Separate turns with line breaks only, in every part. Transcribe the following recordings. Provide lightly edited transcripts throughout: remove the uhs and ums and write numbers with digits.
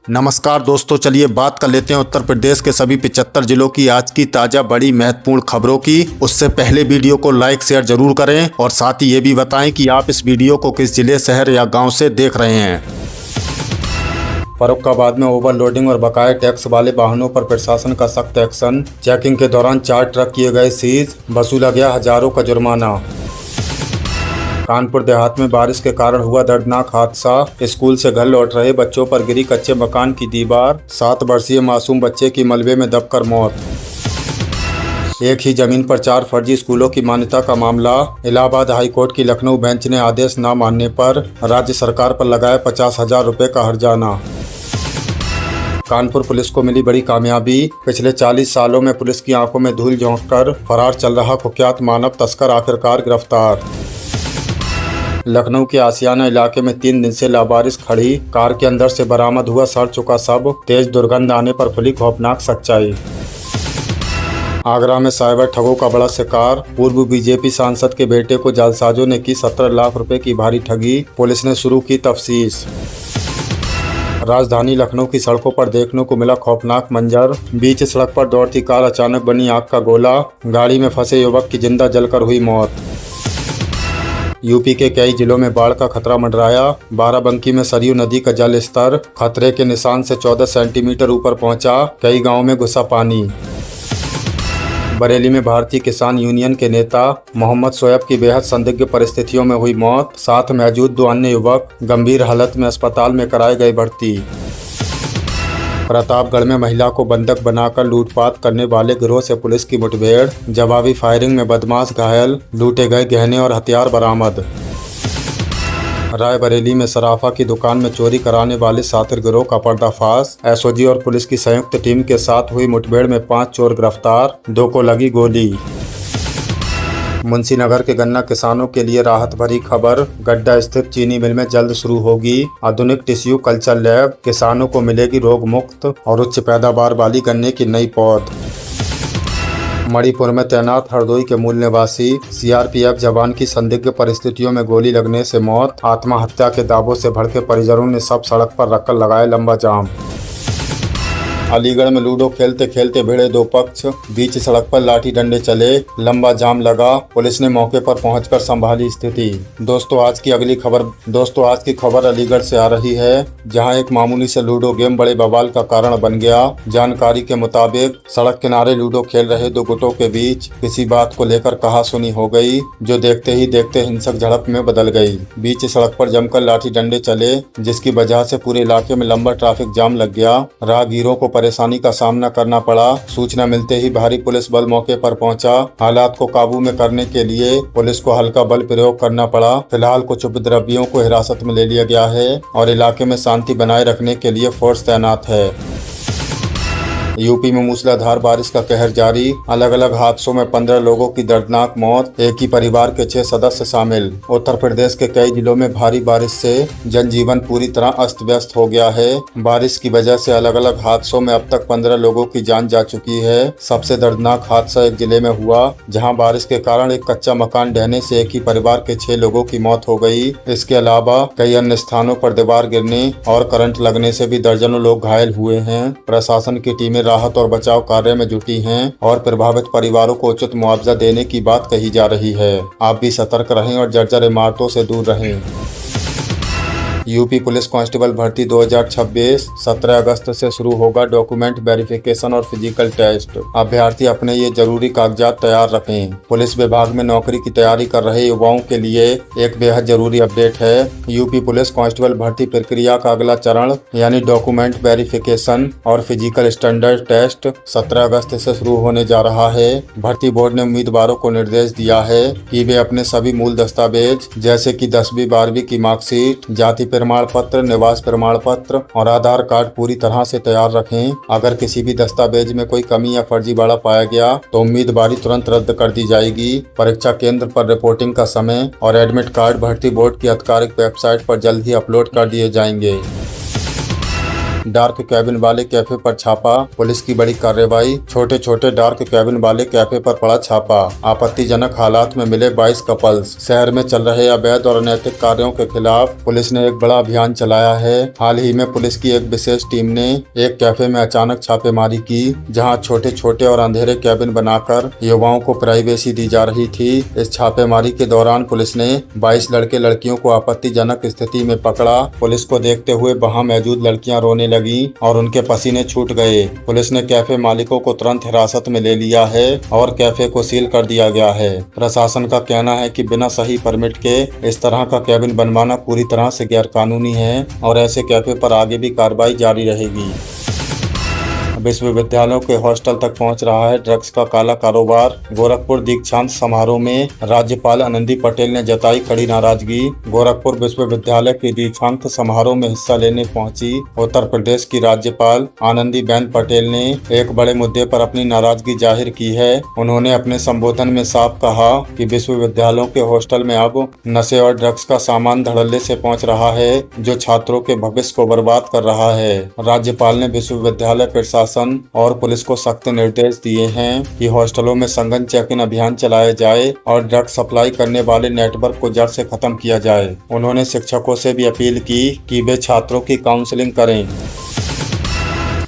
नमस्कार दोस्तों, चलिए बात कर लेते हैं उत्तर प्रदेश के सभी 75 जिलों की आज की ताज़ा बड़ी महत्वपूर्ण खबरों की। उससे पहले वीडियो को लाइक शेयर जरूर करें और साथ ही ये भी बताएं कि आप इस वीडियो को किस जिले, शहर या गांव से देख रहे हैं। फर्रुखाबाद में ओवरलोडिंग और बकाया टैक्स वाले वाहनों पर प्रशासन का सख्त एक्शन। चेकिंग के दौरान 4 ट्रक किए गए सीज, वसूला गया हजारों का जुर्माना। कानपुर देहात में बारिश के कारण हुआ दर्दनाक हादसा। स्कूल से घर लौट रहे बच्चों पर गिरी कच्चे मकान की दीवार। 7 वर्षीय मासूम बच्चे की मलबे में दबकर मौत। एक ही जमीन पर 4 फर्जी स्कूलों की मान्यता का मामला। इलाहाबाद हाईकोर्ट की लखनऊ बेंच ने आदेश न मानने पर राज्य सरकार पर लगाया 50,000 रुपये का हर्जाना। कानपुर पुलिस को मिली बड़ी कामयाबी। पिछले 40 सालों में पुलिस की आंखों में धूल झोंककर फरार चल रहा कुख्यात मानव तस्कर आखिरकार गिरफ्तार। लखनऊ के आशियाना इलाके में 3 दिन से लावारिस खड़ी कार के अंदर से बरामद हुआ सड़ चुका शव। तेज दुर्गंध आने पर खुली खौफनाक सच्चाई। आगरा में साइबर ठगों का बड़ा शिकार। पूर्व बीजेपी सांसद के बेटे को जालसाजों ने की 17 लाख रुपए की भारी ठगी। पुलिस ने शुरू की तफ्तीश। राजधानी लखनऊ की सड़कों पर देखने को मिला खौफनाक मंजर। बीच सड़क पर दौड़ती कार अचानक बनी आग का गोला। गाड़ी में फंसे युवक की जिंदा जलकर हुई मौत। यूपी के कई जिलों में बाढ़ का खतरा मंडराया। बाराबंकी में सरयू नदी का जल स्तर खतरे के निशान से 14 सेंटीमीटर ऊपर पहुंचा। कई गांवों में घुसा पानी। बरेली में भारतीय किसान यूनियन के नेता मोहम्मद शोएब की बेहद संदिग्ध परिस्थितियों में हुई मौत। साथ मौजूद 2 अन्य युवक गंभीर हालत में अस्पताल में कराए गए भर्ती। प्रतापगढ़ में महिला को बंधक बनाकर लूटपाट करने वाले गिरोह से पुलिस की मुठभेड़। जवाबी फायरिंग में बदमाश घायल, लूटे गए गहने और हथियार बरामद। रायबरेली में सराफा की दुकान में चोरी कराने वाले शातिर गिरोह का पर्दाफाश। एसओजी और पुलिस की संयुक्त टीम के साथ हुई मुठभेड़ में 5 चोर गिरफ्तार, 2 को लगी गोली। मुंशीनगर के गन्ना किसानों के लिए राहत भरी खबर। गड्ढा स्थित चीनी मिल में जल्द शुरू होगी आधुनिक टिश्यू कल्चर लैब। किसानों को मिलेगी रोग मुक्त और उच्च पैदावार वाली गन्ने की नई पौध। मणिपुर में तैनात हरदोई के मूल निवासी सीआरपीएफ जवान की संदिग्ध परिस्थितियों में गोली लगने से मौत। आत्महत्या के दावों से भड़के परिजनों ने सब सड़क पर रखकर लगाया लंबा जाम। अलीगढ़ में लूडो खेलते खेलते भिड़े 2 पक्ष। बीच सड़क पर लाठी डंडे चले, लंबा जाम लगा। पुलिस ने मौके पर पहुंचकर संभाली स्थिति। दोस्तों आज की खबर अलीगढ़ से आ रही है, जहां एक मामूली से लूडो गेम बड़े बवाल का कारण बन गया। जानकारी के मुताबिक सड़क किनारे लूडो खेल रहे 2 गुटों के बीच किसी बात को लेकर कहासुनी हो गई, जो देखते ही देखते हिंसक झड़प में बदल गई। बीच सड़क पर जमकर लाठी डंडे चले, जिसकी वजह से पूरे इलाके में लंबा ट्रैफिक जाम लग गया। राहगीरों को परेशानी का सामना करना पड़ा। सूचना मिलते ही भारी पुलिस बल मौके पर पहुंचा। हालात को काबू में करने के लिए पुलिस को हल्का बल प्रयोग करना पड़ा। फिलहाल कुछ उपद्रवियों को हिरासत में ले लिया गया है और इलाके में शांति बनाए रखने के लिए फोर्स तैनात है। यूपी में मूसलाधार बारिश का कहर जारी। अलग अलग हादसों में 15 लोगों की दर्दनाक मौत। एक ही परिवार के 6 सदस्य शामिल। उत्तर प्रदेश के कई जिलों में भारी बारिश से जनजीवन पूरी तरह अस्त व्यस्त हो गया है। बारिश की वजह से अलग अलग हादसों में अब तक 15 लोगों की जान जा चुकी है। सबसे दर्दनाक हादसा एक जिले में हुआ, जहाँ बारिश के कारण एक कच्चा मकान ढहने से एक ही परिवार के 6 लोगों की मौत हो गई। इसके अलावा कई अन्य स्थानों पर दीवार गिरने और करंट लगने से भी दर्जनों लोग घायल हुए हैं। प्रशासन की टीमें राहत और बचाव कार्य में जुटी हैं और प्रभावित परिवारों को उचित मुआवजा देने की बात कही जा रही है। आप भी सतर्क रहें और जर्जर इमारतों से दूर रहें। यूपी पुलिस कांस्टेबल भर्ती 2026 17 अगस्त से शुरू होगा डॉक्यूमेंट वेरिफिकेशन और फिजिकल टेस्ट। अभ्यर्थी अपने ये जरूरी कागजात तैयार रखें। पुलिस विभाग में नौकरी की तैयारी कर रहे युवाओं के लिए एक बेहद जरूरी अपडेट है। यूपी पुलिस कांस्टेबल भर्ती प्रक्रिया का अगला चरण यानी डॉक्यूमेंट वेरिफिकेशन और फिजिकल स्टैंडर्ड टेस्ट 17 अगस्त से शुरू होने जा रहा है। भर्ती बोर्ड ने उम्मीदवारों को निर्देश दिया है कि वे अपने सभी मूल दस्तावेज जैसे कि 10वीं 12वीं की मार्कशीट, जाति प्रमाण पत्र, निवास प्रमाण पत्र और आधार कार्ड पूरी तरह से तैयार रखें। अगर किसी भी दस्तावेज में कोई कमी या फर्जीवाड़ा पाया गया तो उम्मीदवारी तुरंत रद्द कर दी जाएगी। परीक्षा केंद्र पर रिपोर्टिंग का समय और एडमिट कार्ड भर्ती बोर्ड की आधिकारिक वेबसाइट पर जल्द ही अपलोड कर दिए जाएंगे। डार्क कैबिन वाले कैफे पर छापा, पुलिस की बड़ी कार्रवाई। छोटे छोटे डार्क कैबिन वाले कैफे पर पड़ा छापा। आपत्तिजनक हालात में मिले 22 कपल्स। शहर में चल रहे अवैध और अनैतिक कार्यों के खिलाफ पुलिस ने एक बड़ा अभियान चलाया है। हाल ही में पुलिस की एक विशेष टीम ने एक कैफे में अचानक छापेमारी की, जहां छोटे छोटे और अंधेरे कैबिन बनाकर युवाओं को प्राइवेसी दी जा रही थी। इस छापेमारी के दौरान पुलिस ने 22 लड़के लड़कियों को आपत्तिजनक स्थिति में पकड़ा। पुलिस को देखते हुए वहां मौजूद लड़कियां रोने लगी और उनके पसीने छूट गए। पुलिस ने कैफे मालिकों को तुरंत हिरासत में ले लिया है और कैफे को सील कर दिया गया है। प्रशासन का कहना है कि बिना सही परमिट के इस तरह का कैबिन बनवाना पूरी तरह से गैरकानूनी है और ऐसे कैफे पर आगे भी कार्रवाई जारी रहेगी। विश्वविद्यालयों के हॉस्टल तक पहुंच रहा है ड्रग्स का काला कारोबार। गोरखपुर दीक्षांत समारोह में राज्यपाल आनंदी पटेल ने जताई कड़ी नाराजगी। गोरखपुर विश्वविद्यालय के दीक्षांत समारोह में हिस्सा लेने पहुंची उत्तर प्रदेश की राज्यपाल आनंदीबेन पटेल ने एक बड़े मुद्दे पर अपनी नाराजगी जाहिर की है। उन्होंने अपने संबोधन में साफ कहा कि विश्वविद्यालयों के हॉस्टल में अब नशे और ड्रग्स का सामान धड़ल्ले से पहुँच रहा है, जो छात्रों के भविष्य को बर्बाद कर रहा है। राज्यपाल ने विश्वविद्यालय प्रशासन और पुलिस को सख्त निर्देश दिए हैं कि हॉस्टलों में सघन चेकिंग अभियान चलाया जाए और ड्रग्स सप्लाई करने वाले नेटवर्क को जड़ से खत्म किया जाए। उन्होंने शिक्षकों से भी अपील की कि वे छात्रों की काउंसलिंग करें।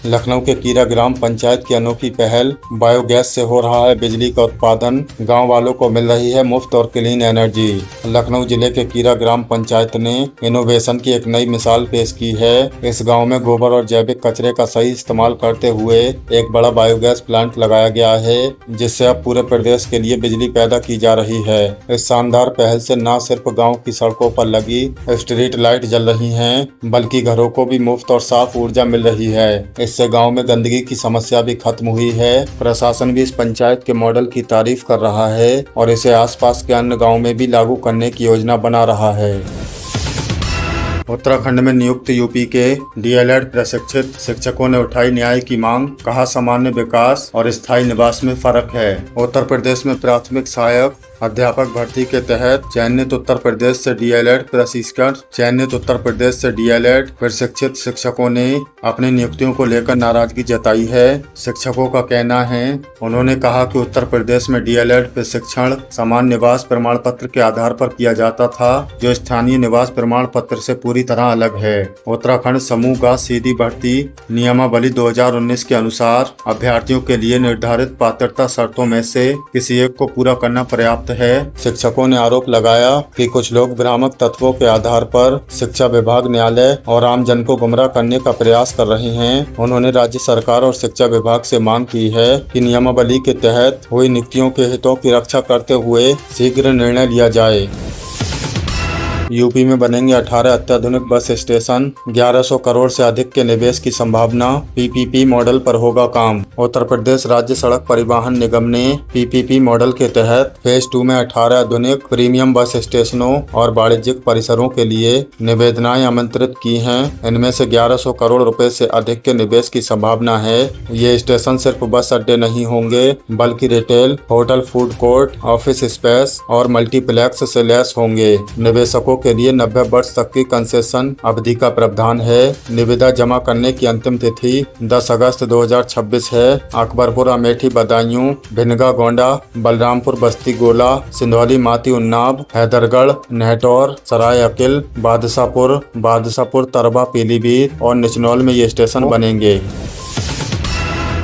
लखनऊ के कीरा ग्राम पंचायत की अनोखी पहल, बायोगैस से हो रहा है बिजली का उत्पादन, गांव वालों को मिल रही है मुफ्त और क्लीन एनर्जी। लखनऊ जिले के कीरा ग्राम पंचायत ने इनोवेशन की एक नई मिसाल पेश की है। इस गांव में गोबर और जैविक कचरे का सही इस्तेमाल करते हुए एक बड़ा बायोगैस प्लांट लगाया गया है, जिससे अब पूरे प्रदेश के लिए बिजली पैदा की जा रही है। इस शानदार पहल से न सिर्फ गाँव की सड़कों पर लगी स्ट्रीट लाइट जल रही है, बल्कि घरों को भी मुफ्त और साफ ऊर्जा मिल रही है। इससे गांव में गंदगी की समस्या भी खत्म हुई है। प्रशासन भी इस पंचायत के मॉडल की तारीफ कर रहा है और इसे आसपास के अन्य गांव में भी लागू करने की योजना बना रहा है। उत्तराखंड में नियुक्त यूपी के डीएलएड प्रशिक्षित शिक्षकों ने उठाई न्याय की मांग, कहा सामान्य विकास और स्थायी निवास में फर्क है। उत्तर प्रदेश में प्राथमिक सहायक अध्यापक भर्ती के तहत चयनित उत्तर प्रदेश से डीएलएड प्रशिक्षित शिक्षकों ने अपनी नियुक्तियों को लेकर नाराजगी जताई है। शिक्षकों का कहना है, उन्होंने कहा कि उत्तर प्रदेश में डीएलएड प्रशिक्षण सामान्य निवास प्रमाण पत्र के आधार पर किया जाता था, जो स्थानीय निवास प्रमाण पत्र से पूरी तरह अलग है। उत्तराखंड समूह का सीधी भर्ती नियमावली 2019 के अनुसार अभ्यर्थियों के लिए निर्धारित पात्रता शर्तों में से किसी एक को पूरा करना पर्याप्त है। शिक्षकों ने आरोप लगाया कि कुछ लोग भ्रामक तत्वों के आधार पर शिक्षा विभाग, न्यायालय और आम जन को गुमराह करने का प्रयास कर रहे हैं। उन्होंने राज्य सरकार और शिक्षा विभाग से मांग की है कि नियमावली के तहत हुई नियुक्तियों के हितों की रक्षा करते हुए शीघ्र निर्णय लिया जाए। यूपी में बनेंगे 18 अत्याधुनिक बस स्टेशन, 1100 करोड़ से अधिक के निवेश की संभावना, पीपीपी मॉडल पर होगा काम। उत्तर प्रदेश राज्य सड़क परिवहन निगम ने पीपीपी मॉडल के तहत फेज 2 में 18 आधुनिक प्रीमियम बस स्टेशनों और वाणिज्यिक परिसरों के लिए निवेदनाएं आमंत्रित की हैं। इनमें से 1100 करोड़ रुपए से अधिक के निवेश की संभावना है। ये स्टेशन सिर्फ बस अड्डे नहीं होंगे, बल्कि retail, hotel, food court, office space और मल्टीप्लेक्स से लैस होंगे। निवेशकों के लिए 90 वर्ष तक की कंसेशन अवधि का प्रावधान है। निविदा जमा करने की अंतिम तिथि 10 अगस्त 2026 है। अकबरपुर, अमेठी, बदायूं, भिनगा, गोंडा, बलरामपुर, बस्ती, गोला, सिंधौली, माती, उन्नाव, हैदरगढ़, नेहटौर, सराय अकिल, बादशाहपुर, तरबा, पीलीभीत और निचनौल में ये स्टेशन बनेंगे।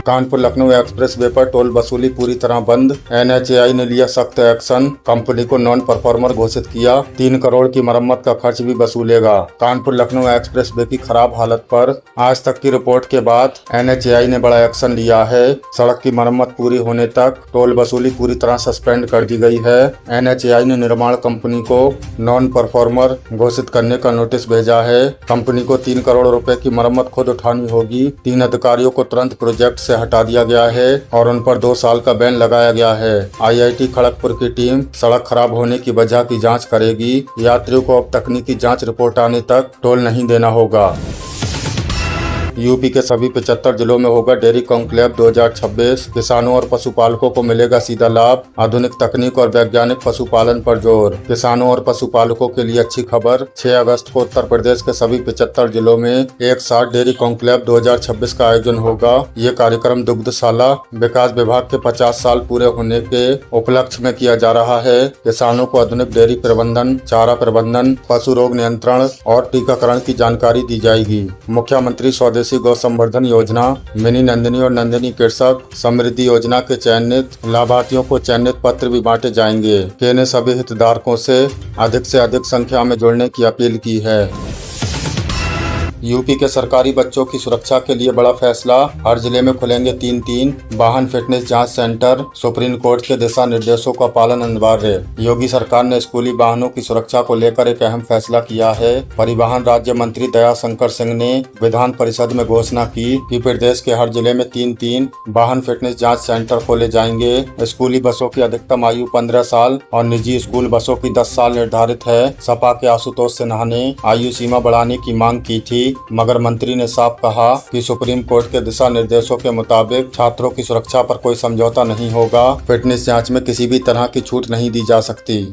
कानपुर लखनऊ एक्सप्रेस वे पर टोल वसूली पूरी तरह बंद, एनएचएआई ने लिया सख्त एक्शन, कंपनी को नॉन परफॉर्मर घोषित किया, 3 करोड़ की मरम्मत का खर्च भी वसूलेगा। कानपुर लखनऊ एक्सप्रेस वे की खराब हालत पर आज तक की रिपोर्ट के बाद एनएचएआई ने बड़ा एक्शन लिया है। सड़क की मरम्मत पूरी होने तक टोल वसूली पूरी तरह सस्पेंड कर दी गई है। एनएचएआई ने निर्माण कंपनी को नॉन परफॉर्मर घोषित करने का नोटिस भेजा है। कंपनी को 3 करोड़ रुपए की मरम्मत खुद उठानी होगी। 3 अधिकारियों को तुरंत प्रोजेक्ट से हटा दिया गया है और उन पर 2 साल का बैन लगाया गया है। आईआईटी खड़गपुर की टीम सड़क खराब होने की वजह की जांच करेगी। यात्रियों को अब तकनीकी जांच रिपोर्ट आने तक टोल नहीं देना होगा। यूपी के सभी 75 जिलों में होगा डेयरी कॉन्क्लेव 2026। किसानों और पशुपालकों को मिलेगा सीधा लाभ, आधुनिक तकनीक और वैज्ञानिक पशुपालन पर जोर। किसानों और पशुपालकों के लिए अच्छी खबर, 6 अगस्त को उत्तर प्रदेश के सभी 75 जिलों में एक साथ डेयरी कॉन्क्लेव 2026 का आयोजन होगा। ये कार्यक्रम दुग्धशाला विकास विभाग के 50 साल पूरे होने के उपलक्ष्य में किया जा रहा है। किसानों को आधुनिक डेयरी प्रबंधन, चारा प्रबंधन, पशु रोग नियंत्रण और टीकाकरण की जानकारी दी जाएगी। मुख्यमंत्री स्वदेशी गौ संवर्धन योजना, मिनी नंदिनी और नंदिनी कृषक समृद्धि योजना के चयनित लाभार्थियों को चयनित पत्र भी बांटे जाएंगे। के ने सभी हितधारकों से अधिक संख्या में जुड़ने की अपील की है। यूपी के सरकारी बच्चों की सुरक्षा के लिए बड़ा फैसला, हर जिले में खुलेंगे 3 वाहन फिटनेस जांच सेंटर। सुप्रीम कोर्ट के दिशा निर्देशों का पालन अनिवार्य। योगी सरकार ने स्कूली वाहनों की सुरक्षा को लेकर एक अहम फैसला किया है। परिवहन राज्य मंत्री दयाशंकर सिंह ने विधान परिषद में घोषणा की कि प्रदेश के हर जिले में 3 वाहन फिटनेस जाँच सेंटर खोले जाएंगे। स्कूली बसों की अधिकतम आयु 15 साल और निजी स्कूल बसों की 10 साल निर्धारित है। सपा के आशुतोष सिन्हा ने आयु सीमा बढ़ाने की मांग की थी, मगर मंत्री ने साफ कहा कि सुप्रीम कोर्ट के दिशा निर्देशों के मुताबिक छात्रों की सुरक्षा पर कोई समझौता नहीं होगा। फिटनेस जांच में किसी भी तरह की छूट नहीं दी जा सकती।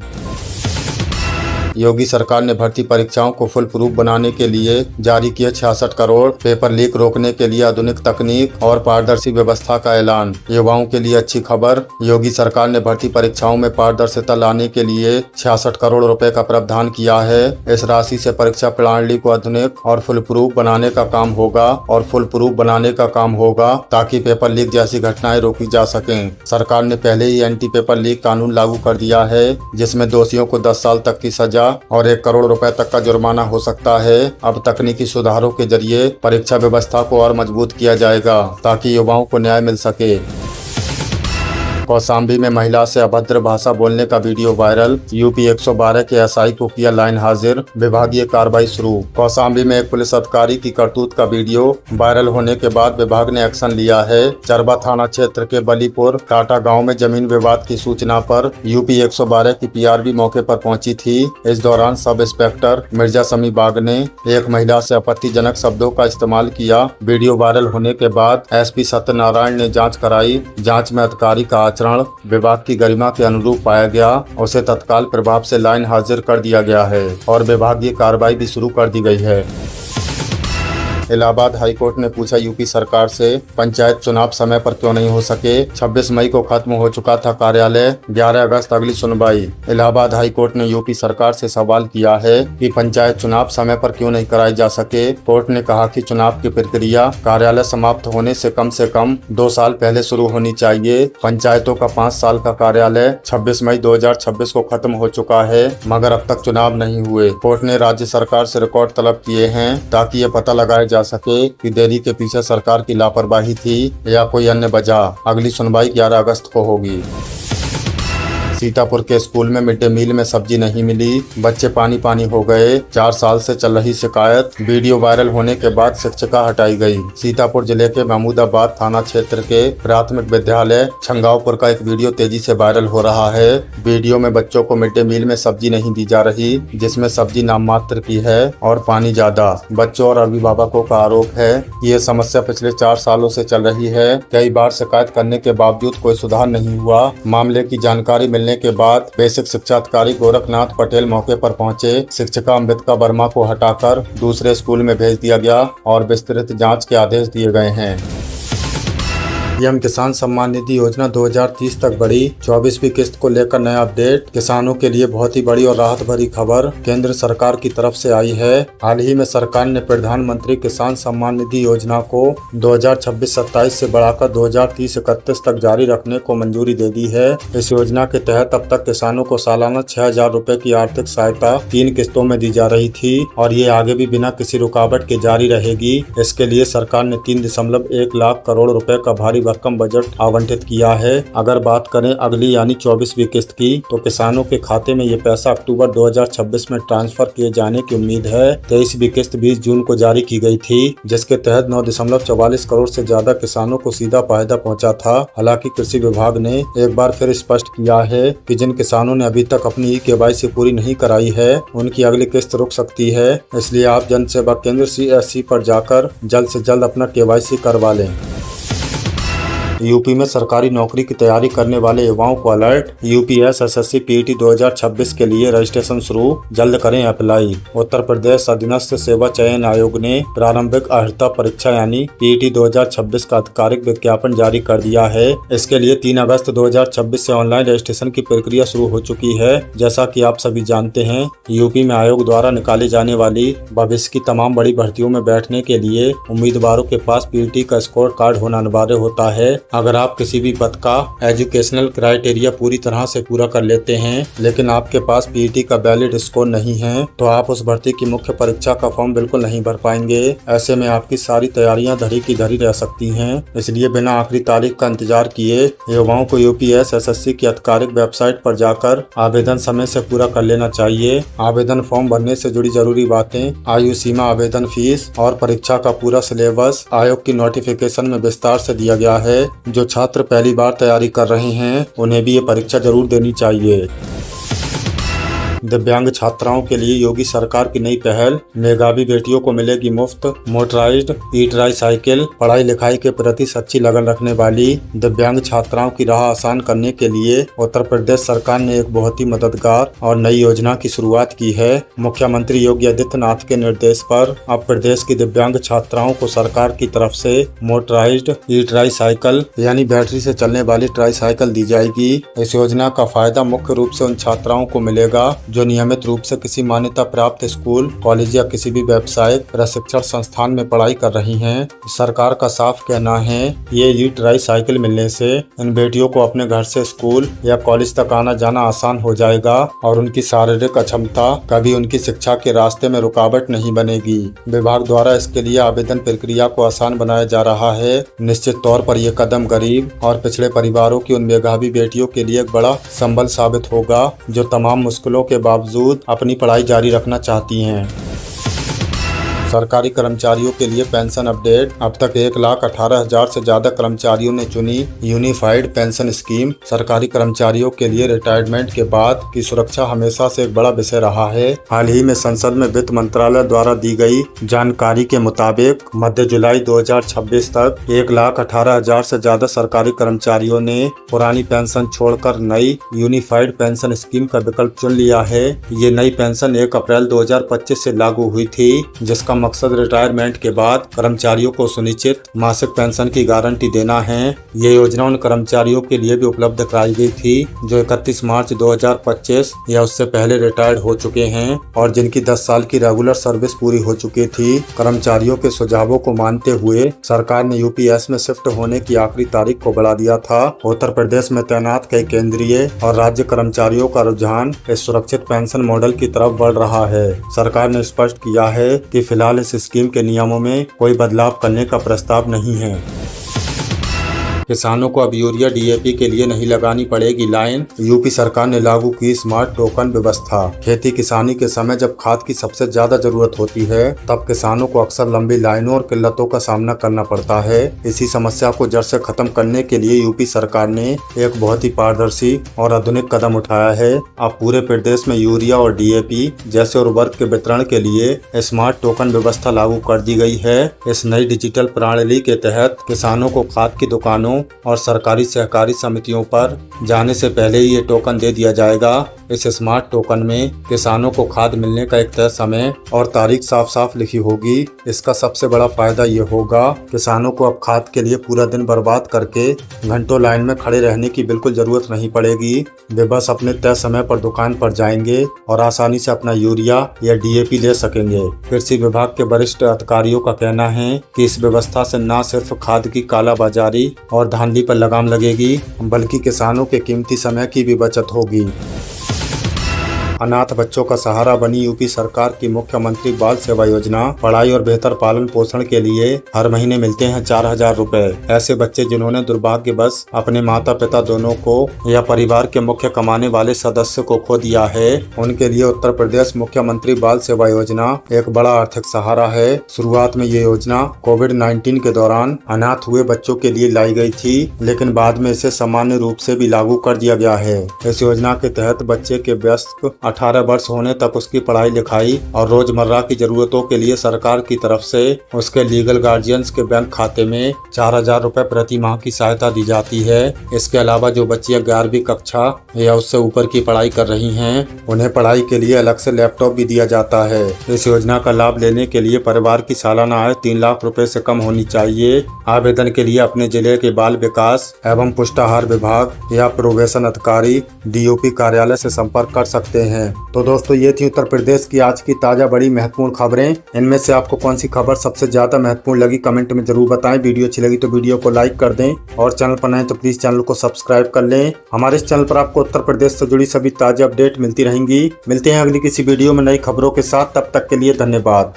योगी सरकार ने भर्ती परीक्षाओं को फुल प्रूफ बनाने के लिए जारी किए 66 करोड़। पेपर लीक रोकने के लिए आधुनिक तकनीक और पारदर्शी व्यवस्था का ऐलान। युवाओं के लिए अच्छी खबर, योगी सरकार ने भर्ती परीक्षाओं में पारदर्शिता लाने के लिए 66 करोड़ रुपए का प्रावधान किया है। इस राशि से परीक्षा प्रणाली को आधुनिक और फुल प्रूफ बनाने का काम होगा ताकि पेपर लीक जैसी घटनाएं रोकी जा सकें। सरकार ने पहले ही एंटी पेपर लीक कानून लागू कर दिया है, जिसमें दोषियों को 10 साल तक की सजा और 1 करोड़ रुपए तक का जुर्माना हो सकता है। अब तकनीकी सुधारों के जरिए परीक्षा व्यवस्था को और मजबूत किया जाएगा ताकि युवाओं को न्याय मिल सके। कौशाम्बी में महिला से अभद्र भाषा बोलने का वीडियो वायरल, यूपी 112 के एसआई को किया लाइन हाजिर, विभागीय कार्रवाई शुरू। कौशाम्बी में एक पुलिस अधिकारी की करतूत का वीडियो वायरल होने के बाद विभाग ने एक्शन लिया है। चरबा थाना क्षेत्र के बलीपुर टाटा गांव में जमीन विवाद की सूचना पर यूपी 112 की पीआरबी मौके पर पहुंची थी। इस दौरान सब इंस्पेक्टर मिर्जा समी बाग ने एक महिला से आपत्तिजनक शब्दों का इस्तेमाल किया। वीडियो वायरल होने के बाद एसपी सत्यनारायण ने जाँच कराई। जाँच में अधिकारी का आचरण विभाग की गरिमा के अनुरूप पाया गया। उसे तत्काल प्रभाव से लाइन हाजिर कर दिया गया है और विभागीय कार्रवाई भी शुरू कर दी गई है। इलाहाबाद हाईकोर्ट ने पूछा यूपी सरकार से, पंचायत चुनाव समय पर क्यों नहीं हो सके। 26 मई को खत्म हो चुका था कार्यालय, 11 अगस्त अगली सुनवाई। इलाहाबाद हाईकोर्ट ने यूपी सरकार से सवाल किया है कि पंचायत चुनाव समय पर क्यों नहीं कराए जा सके। कोर्ट ने कहा कि चुनाव की प्रक्रिया कार्यालय समाप्त होने से कम 2 साल पहले शुरू होनी चाहिए। पंचायतों का 5 साल का कार्यालय 26 मई 2026 को खत्म हो चुका है, मगर अब तक चुनाव नहीं हुए। कोर्ट ने राज्य सरकार से रिकॉर्ड तलब किए हैं ताकि ये पता लगाया जा सके कि देरी के पीछे सरकार की लापरवाही थी या कोई अन्य वजह। अगली सुनवाई 11 अगस्त को होगी। सीतापुर के स्कूल में मिड डे मील में सब्जी नहीं मिली, बच्चे पानी हो गए। 4 साल से चल रही शिकायत, वीडियो वायरल होने के बाद शिक्षिका हटाई गई। सीतापुर जिले के महमूदाबाद थाना क्षेत्र के प्राथमिक विद्यालय छंगावपुर का एक वीडियो तेजी से वायरल हो रहा है। वीडियो में बच्चों को मिड डे मील में सब्जी नहीं दी जा रही, जिसमें सब्जी नाम मात्र की है और पानी ज्यादा। बच्चों और अभिभावकों का आरोप है कि ये समस्या पिछले 4 सालों से चल रही है। कई बार शिकायत करने के बावजूद कोई सुधार नहीं हुआ। मामले की जानकारी मिलने के बाद बेसिक शिक्षा अधिकारी गोरखनाथ पटेल मौके पर पहुंचे। शिक्षिका अमृता वर्मा को हटाकर दूसरे स्कूल में भेज दिया गया और विस्तृत जांच के आदेश दिए गए हैं। पीएम किसान सम्मान निधि योजना 2030 तक बढ़ी, 24वीं किस्त को लेकर नया अपडेट। किसानों के लिए बहुत ही बड़ी और राहत भरी खबर केंद्र सरकार की तरफ से आई है। हाल ही में सरकार ने प्रधानमंत्री किसान सम्मान निधि योजना को 2026-27 से बढ़ाकर 2030-31 तक जारी रखने को मंजूरी दे दी है। इस योजना के तहत अब तक किसानों को सालाना 6,000 रुपए की आर्थिक सहायता 3 किस्तों में दी जा रही थी और ये आगे भी बिना किसी रुकावट के जारी रहेगी। इसके लिए सरकार ने 3.1 लाख करोड़ रुपए का भारी भरकम बजट आवंटित किया है। अगर बात करें अगली यानी 24वीं किस्त की, तो किसानों के खाते में ये पैसा अक्टूबर 2026 में ट्रांसफर किए जाने की उम्मीद है। 23वीं किस्त 20 जून को जारी की गई थी, जिसके तहत 9.44 करोड़ से ज्यादा किसानों को सीधा फायदा पहुंचा था। हालांकि कृषि विभाग ने एक बार फिर स्पष्ट किया है कि जिन किसानों ने अभी तक अपनी KYC पूरी नहीं कराई है, उनकी अगली किस्त रुक सकती है। इसलिए आप जन सेवा केंद्र CSC पर जाकर जल्द से जल्द अपना KYC करवा लें। यूपी में सरकारी नौकरी की तैयारी करने वाले युवाओं को अलर्ट। UPS SSC PET 2026 के लिए रजिस्ट्रेशन शुरू, जल्द करें अप्लाई। उत्तर प्रदेश अधीनस्थ सेवा चयन आयोग ने प्रारंभिक अर्हता परीक्षा यानी PET 2026 का आधिकारिक विज्ञापन जारी कर दिया है। इसके लिए 3 अगस्त 2026 से ऑनलाइन रजिस्ट्रेशन की प्रक्रिया शुरू हो चुकी है। जैसा कि आप सभी जानते हैं, यूपी में आयोग द्वारा निकाली जाने वाली भविष्य की तमाम बड़ी भर्तियों में बैठने के लिए उम्मीदवारों के पास PET का स्कोर कार्ड होना अनिवार्य होता है। अगर आप किसी भी पद का एजुकेशनल क्राइटेरिया पूरी तरह से पूरा कर लेते हैं, लेकिन आपके पास PET का वैलिड स्कोर नहीं है, तो आप उस भर्ती की मुख्य परीक्षा का फॉर्म बिल्कुल नहीं भर पाएंगे। ऐसे में आपकी सारी तैयारियां धरी की धरी रह सकती हैं। इसलिए बिना आखिरी तारीख का इंतजार किए युवाओं को UPS SSC की आधिकारिक वेबसाइट पर जाकर आवेदन समय से पूरा कर लेना चाहिए। आवेदन फॉर्म भरने से जुड़ी जरूरी बातें, आयु सीमा, आवेदन फीस और परीक्षा का पूरा सिलेबस आयोग की नोटिफिकेशन में विस्तार से दिया गया है। जो छात्र पहली बार तैयारी कर रहे हैं, उन्हें भी ये परीक्षा जरूर देनी चाहिए। दिव्यांग छात्राओं के लिए योगी सरकार की नई पहल, मेधावी बेटियों को मिलेगी मुफ्त मोटराइज्ड ई-ट्राई साइकिल। पढ़ाई लिखाई के प्रति सच्ची लगन रखने वाली दिव्यांग छात्राओं की राह आसान करने के लिए उत्तर प्रदेश सरकार ने एक बहुत ही मददगार और नई योजना की शुरुआत की है। मुख्यमंत्री योगी आदित्यनाथ के निर्देश पर अब प्रदेश की दिव्यांग छात्राओं को सरकार की तरफ से मोटराइज्ड ई-ट्राई साइकिल यानी बैटरी से चलने वाली ट्राई साइकिल दी जाएगी। इस योजना का फायदा मुख्य रूप से उन छात्राओं को मिलेगा जो नियमित रूप से किसी मान्यता प्राप्त स्कूल, कॉलेज या किसी भी व्यावसायिक प्रशिक्षण संस्थान में पढ़ाई कर रही हैं। सरकार का साफ कहना है, ये ई-ट्राई साइकिल मिलने से इन बेटियों को अपने घर से स्कूल या कॉलेज तक आना जाना आसान हो जाएगा और उनकी शारीरिक अक्षमता कभी उनकी शिक्षा के रास्ते में रुकावट नहीं बनेगी। विभाग द्वारा इसके लिए आवेदन प्रक्रिया को आसान बनाया जा रहा है। निश्चित तौर पर यह कदम गरीब और पिछड़े परिवारों की उन मेधावी बेटियों के लिए एक बड़ा संबल साबित होगा जो तमाम मुश्किलों के बावजूद अपनी पढ़ाई जारी रखना चाहती हैं। सरकारी कर्मचारियों के लिए पेंशन अपडेट। अब तक 1,18,000 से ज्यादा कर्मचारियों ने चुनी यूनिफाइड पेंशन स्कीम। सरकारी कर्मचारियों के लिए रिटायरमेंट के बाद की सुरक्षा हमेशा से एक बड़ा विषय रहा है। हाल ही में संसद में वित्त मंत्रालय द्वारा दी गई जानकारी के मुताबिक मध्य जुलाई 2026 तक 1,18,000 से ज्यादा सरकारी कर्मचारियों ने पुरानी पेंशन छोड़कर नई यूनिफाइड पेंशन स्कीम का विकल्प चुन लिया है। ये नई पेंशन 1 अप्रैल 2025 से लागू हुई थी, जिसका मकसद रिटायरमेंट के बाद कर्मचारियों को सुनिश्चित मासिक पेंशन की गारंटी देना है। ये योजना उन कर्मचारियों के लिए भी उपलब्ध कराई गई थी जो 31 मार्च 2025 या उससे पहले रिटायर्ड हो चुके हैं और जिनकी 10 साल की रेगुलर सर्विस पूरी हो चुकी थी। कर्मचारियों के सुझावों को मानते हुए सरकार ने UPS में शिफ्ट होने की आखिरी तारीख को बढ़ा दिया था। उत्तर प्रदेश में तैनात कई केंद्रीय और राज्य कर्मचारियों का रुझान इस सुरक्षित पेंशन मॉडल की तरफ बढ़ रहा है। सरकार ने स्पष्ट किया है कि फिलहाल इस स्कीम के नियमों में कोई बदलाव करने का प्रस्ताव नहीं है। किसानों को अब यूरिया DAP के लिए नहीं लगानी पड़ेगी लाइन। यूपी सरकार ने लागू की स्मार्ट टोकन व्यवस्था। खेती किसानी के समय जब खाद की सबसे ज्यादा जरूरत होती है, तब किसानों को अक्सर लंबी लाइनों और किल्लतों का सामना करना पड़ता है। इसी समस्या को जड़ से खत्म करने के लिए यूपी सरकार ने एक बहुत ही पारदर्शी और आधुनिक कदम उठाया है। अब पूरे प्रदेश में यूरिया और DAP जैसे उर्वरक के वितरण के लिए स्मार्ट टोकन व्यवस्था लागू कर दी गई है। इस नई डिजिटल प्रणाली के तहत किसानों को खाद की दुकानों और सरकारी सहकारी समितियों पर जाने से पहले ही ये टोकन दे दिया जाएगा। इस स्मार्ट टोकन में किसानों को खाद मिलने का एक तय समय और तारीख साफ साफ लिखी होगी। इसका सबसे बड़ा फायदा ये होगा, किसानों को अब खाद के लिए पूरा दिन बर्बाद करके घंटों लाइन में खड़े रहने की बिल्कुल जरूरत नहीं पड़ेगी। वे बस अपने तय समय पर दुकान पर जाएंगे और आसानी से अपना यूरिया या DAP ले सकेंगे। कृषि विभाग के वरिष्ठ अधिकारियों का कहना है कि इस व्यवस्था से न सिर्फ खाद की कालाबाजारी और धांधली पर लगाम लगेगी, बल्कि किसानों के कीमती समय की भी बचत होगी। अनाथ बच्चों का सहारा बनी यूपी सरकार की मुख्यमंत्री बाल सेवा योजना। पढ़ाई और बेहतर पालन पोषण के लिए हर महीने मिलते हैं 4,000 रुपए। ऐसे बच्चे जिन्होंने दुर्भाग्यवश अपने माता पिता दोनों को या परिवार के मुख्य कमाने वाले सदस्य को खो दिया है, उनके लिए उत्तर प्रदेश मुख्यमंत्री बाल सेवा योजना एक बड़ा आर्थिक सहारा है। शुरुआत में ये योजना कोविड-19 के दौरान अनाथ हुए बच्चों के लिए लाई गई थी, लेकिन बाद में इसे सामान्य रूप से भी लागू कर दिया गया है। इस योजना के तहत बच्चे के वयस्क 18 वर्ष होने तक उसकी पढ़ाई लिखाई और रोजमर्रा की जरूरतों के लिए सरकार की तरफ से उसके लीगल गार्जियंस के बैंक खाते में 4,000 रुपए प्रति माह की सहायता दी जाती है। इसके अलावा जो बच्चियां 11वीं कक्षा या उससे ऊपर की पढ़ाई कर रही हैं, उन्हें पढ़ाई के लिए अलग से लैपटॉप भी दिया जाता है। इस योजना का लाभ लेने के लिए परिवार की सालाना आय 3 लाख रुपए से कम होनी चाहिए। आवेदन के लिए अपने जिले के बाल विकास एवं पुष्टाहार विभाग या प्रोबेशन अधिकारी DOP कार्यालय से संपर्क कर सकते हैं। तो दोस्तों, ये थी उत्तर प्रदेश की आज की ताजा बड़ी महत्वपूर्ण खबरें। इनमें से आपको कौन सी खबर सबसे ज्यादा महत्वपूर्ण लगी, कमेंट में जरूर बताएं। वीडियो अच्छी लगी तो वीडियो को लाइक कर दें और चैनल पर नए तो प्लीज चैनल को सब्सक्राइब कर लें। हमारे इस चैनल पर आपको उत्तर प्रदेश से जुड़ी सभी ताजा अपडेट मिलती रहेंगी। मिलते हैं अगली किसी वीडियो में नई खबरों के साथ। तब तक के लिए धन्यवाद।